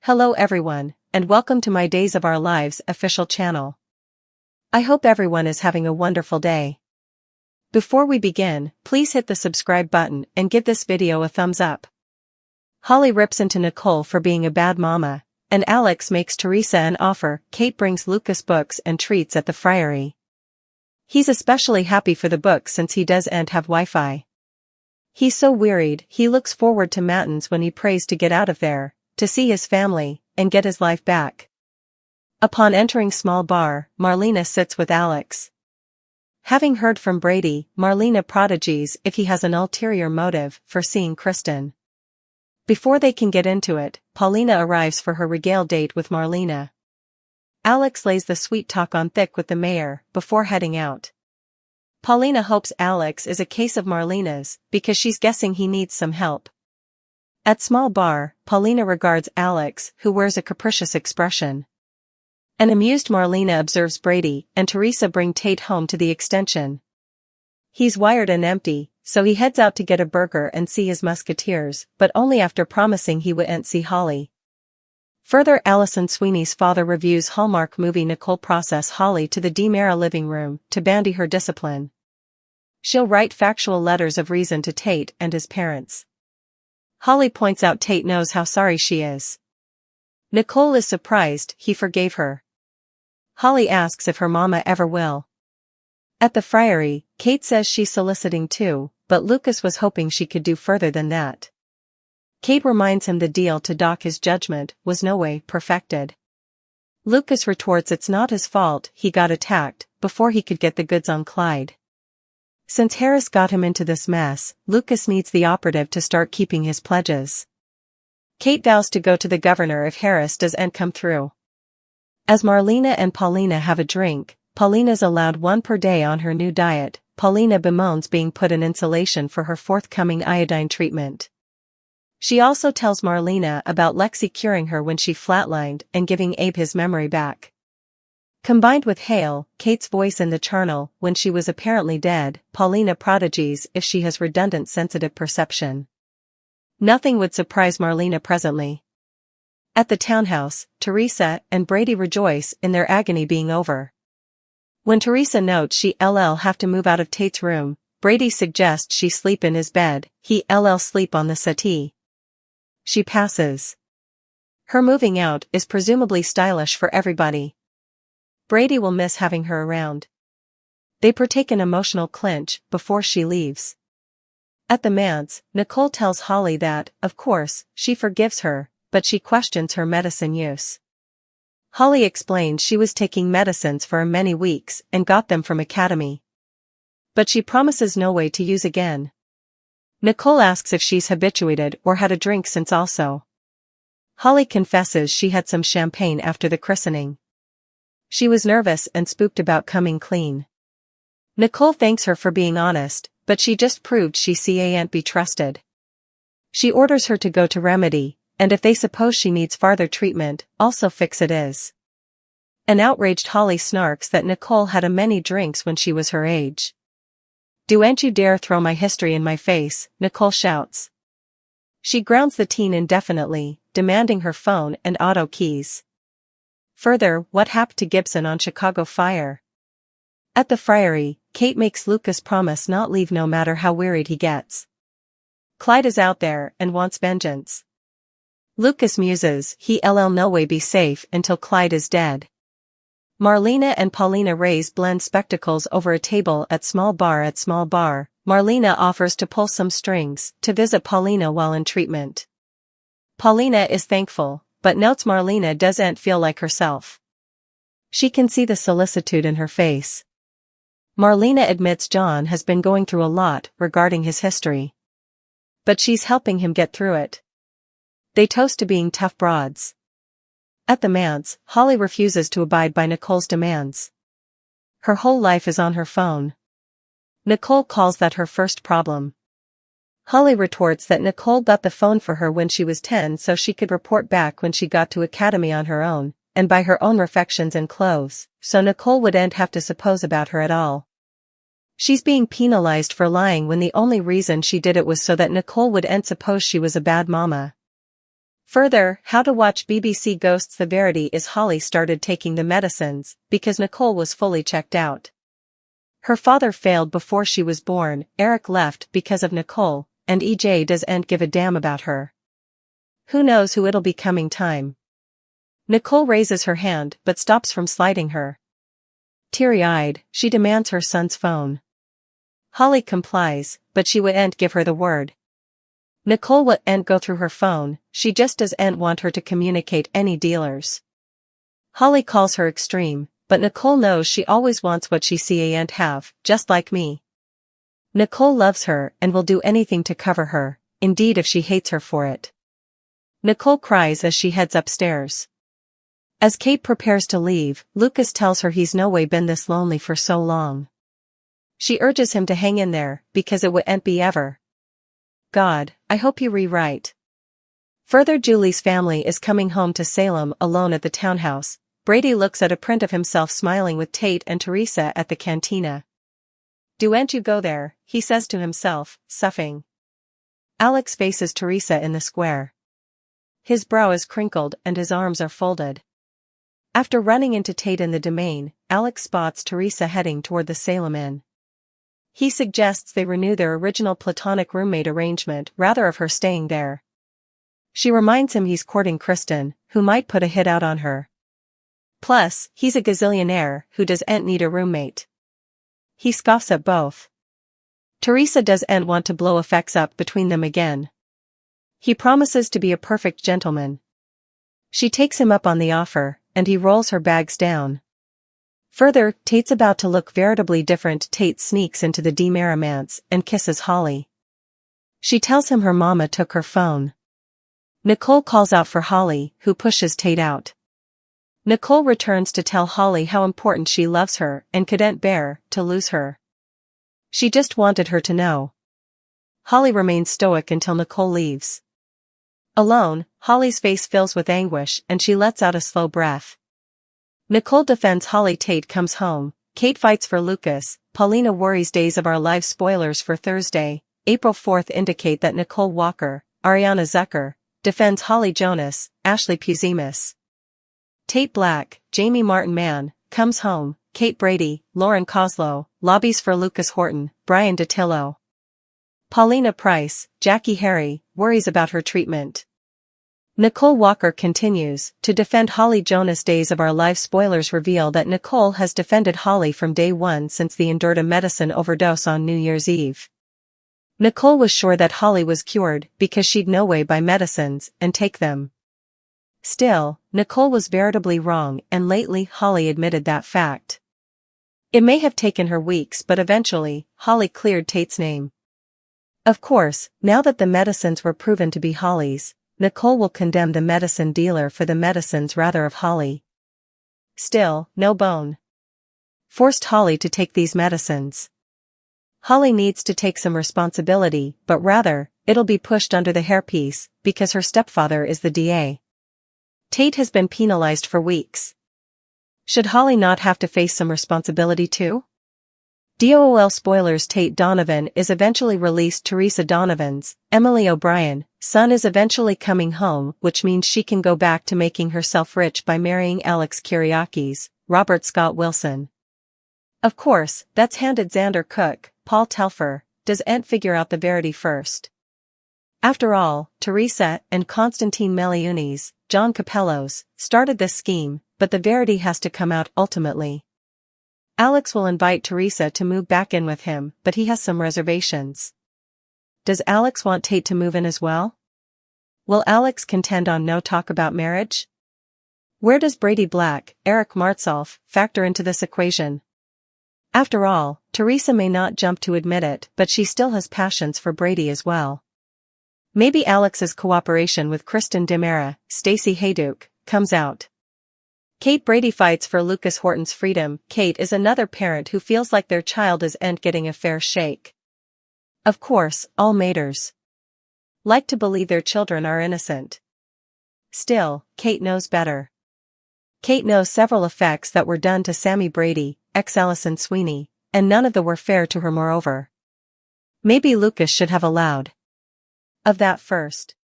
Hello everyone, and welcome to my Days of Our Lives official channel. I hope everyone is having a wonderful day. Before we begin, please hit the subscribe button and give this video a thumbs up. Holly rips into Nicole for being a bad mama, and Alex makes Theresa an offer. Kate brings Lucas books and treats at the friary. He's especially happy for the books since he doesn't have Wi-Fi. He's so wearied, he looks forward to matins when he prays to get out of there, to see his family, and get his life back. Upon entering small bar, Marlena sits with Alex. Having heard from Brady, Marlena prodigies if he has an ulterior motive for seeing Kristen. Before they can get into it, Paulina arrives for her regale date with Marlena. Alex lays the sweet talk on thick with the mayor before heading out. Paulina hopes Alex is a case of Marlena's because she's guessing he needs some help. At small bar, Paulina regards Alex, who wears a capricious expression. An amused Marlena observes Brady and Theresa bring Tate home to the extension. He's wired and empty, so he heads out to get a burger and see his musketeers, but only after promising he wouldn't see Holly. Further, Allison Sweeney's father reviews Hallmark movie Nicole process Holly to the DiMera living room to bandy her discipline. She'll write factual letters of reason to Tate and his parents. Holly points out Tate knows how sorry she is. Nicole is surprised he forgave her. Holly asks if her mama ever will. At the friary, Kate says she's soliciting too, but Lucas was hoping she could do further than that. Kate reminds him the deal to dock his judgment was no way perfected. Lucas retorts it's not his fault he got attacked before he could get the goods on Clyde. Since Harris got him into this mess, Lucas needs the operative to start keeping his pledges. Kate vows to go to the governor if Harris doesn't come through. As Marlena and Paulina have a drink, Paulina's allowed one per day on her new diet. Paulina bemoans being put in insulation for her forthcoming iodine treatment. She also tells Marlena about Lexi curing her when she flatlined and giving Abe his memory back. Combined with Hale, Kate's voice in the charnel when she was apparently dead, Paulina prodigies if she has redundant sensitive perception. Nothing would surprise Marlena presently. At the townhouse, Theresa and Brady rejoice in their agony being over. When Theresa notes she'll have to move out of Tate's room, Brady suggests she sleep in his bed, he'll sleep on the settee. She passes. Her moving out is presumably stylish for everybody. Brady will miss having her around. They partake an emotional clinch before she leaves. At the manse, Nicole tells Holly that, of course, she forgives her, but she questions her medicine use. Holly explains she was taking medicines for many weeks and got them from Academy. But she promises no way to use again. Nicole asks if she's habituated or had a drink since also. Holly confesses she had some champagne after the christening. She was nervous and spooked about coming clean. Nicole thanks her for being honest, but she just proved she can't be trusted. She orders her to go to Remedy, and if they suppose she needs farther treatment, also fix it is. An outraged Holly snarks that Nicole had a many drinks when she was her age. "Don't you dare throw my history in my face," Nicole shouts. She grounds the teen indefinitely, demanding her phone and auto keys. Further, what happened to Gibson on Chicago Fire? At the friary, Kate makes Lucas promise not leave no matter how wearied he gets. Clyde is out there and wants vengeance. Lucas muses he'll no way be safe until Clyde is dead. Marlena and Paulina raise blend spectacles over a table at small bar. Marlena offers to pull some strings to visit Paulina while in treatment. Paulina is thankful, but notes Marlena doesn't feel like herself. She can see the solicitude in her face. Marlena admits John has been going through a lot regarding his history. But she's helping him get through it. They toast to being tough broads. At the manse, Holly refuses to abide by Nicole's demands. Her whole life is on her phone. Nicole calls that her first problem. Holly retorts that Nicole got the phone for her when she was 10 so she could report back when she got to Academy on her own, and buy her own refections and clothes, so Nicole wouldn't have to suppose about her at all. She's being penalized for lying when the only reason she did it was so that Nicole wouldn't suppose she was a bad mama. Further, how to watch BBC Ghosts. The Verity is Holly started taking the medicines because Nicole was fully checked out. Her father failed before she was born, Eric left because of Nicole, and EJ doesn't give a damn about her. Who knows who it'll be coming time. Nicole raises her hand but stops from sliding her. Teary-eyed, she demands her son's phone. Holly complies, but she wouldn't give her the word. Nicole wouldn't go through her phone, she just doesn't want her to communicate any dealers. Holly calls her extreme, but Nicole knows she always wants what she can't have, just like me. Nicole loves her and will do anything to cover her, indeed if she hates her for it. Nicole cries as she heads upstairs. As Kate prepares to leave, Lucas tells her he's no way been this lonely for so long. She urges him to hang in there, because it wouldn't be ever. God, I hope you rewrite. Further, Julie's family is coming home to Salem alone at the townhouse. Brady looks at a print of himself smiling with Tate and Theresa at the cantina. "Don't you go there," he says to himself, suffering. Alex faces Theresa in the square. His brow is crinkled and his arms are folded. After running into Tate in the domain, Alex spots Theresa heading toward the Salem Inn. He suggests they renew their original platonic roommate arrangement rather of her staying there. She reminds him he's courting Kristen, who might put a hit out on her. Plus, he's a gazillionaire who doesn't need a roommate. He scoffs at both. Theresa doesn't want to blow effects up between them again. He promises to be a perfect gentleman. She takes him up on the offer, and he rolls her bags down. Further, Tate's about to look veritably different. Tate sneaks into the demerrimance and kisses Holly. She tells him her mama took her phone. Nicole calls out for Holly, who pushes Tate out. Nicole returns to tell Holly how important she loves her and couldn't bear to lose her. She just wanted her to know. Holly remains stoic until Nicole leaves. Alone, Holly's face fills with anguish and she lets out a slow breath. Nicole defends Holly. Tate comes home. Kate fights for Lucas. Paulina worries. Days of Our Lives spoilers for Thursday, April 4th indicate that Nicole Walker, Ariana Zucker, defends Holly Jonas, Ashley Puzimis. Tate Black, Jamie Martin Mann, comes home. Kate Brady, Lauren Koslow, lobbies for Lucas Horton, Brian DiTillo. Paulina Price, Jackie Harry, worries about her treatment. Nicole Walker continues to defend Holly Jonas. Days of Our Lives spoilers reveal that Nicole has defended Holly from day one since the endured a medicine overdose on New Year's Eve. Nicole was sure that Holly was cured because she'd no way buy medicines and take them. Still, Nicole was veritably wrong, and lately Holly admitted that fact. It may have taken her weeks, but eventually, Holly cleared Tate's name. Of course, now that the medicines were proven to be Holly's, Nicole will condemn the medicine dealer for the medicines rather of Holly. Still, no bone forced Holly to take these medicines. Holly needs to take some responsibility, but rather, it'll be pushed under the hairpiece, because her stepfather is the DA. Tate has been penalized for weeks. Should Holly not have to face some responsibility too? DOOL spoilers. Tate Donovan is eventually released. Theresa Donovan's, Emily O'Brien, son is eventually coming home, which means she can go back to making herself rich by marrying Alex Kyriakis, Robert Scott Wilson. Of course, that's handed Xander Cook, Paul Telfer, doesn't figure out the Verity first. After all, Theresa and Constantine Meliunis, John Capellos, started this scheme, but the Verity has to come out ultimately. Alex will invite Theresa to move back in with him, but he has some reservations. Does Alex want Tate to move in as well? Will Alex contend on no talk about marriage? Where does Brady Black, Eric Martsolf, factor into this equation? After all, Theresa may not jump to admit it, but she still has passions for Brady as well. Maybe Alex's cooperation with Kristen Demera, Stacey Hayduke, comes out. Kate Brady fights for Lucas Horton's freedom. Kate is another parent who feels like their child isn't getting a fair shake. Of course, all maters like to believe their children are innocent. Still, Kate knows better. Kate knows several effects that were done to Sammy Brady, ex-Allison Sweeney, and none of them were fair to her. Moreover, maybe Lucas should have allowed of that first.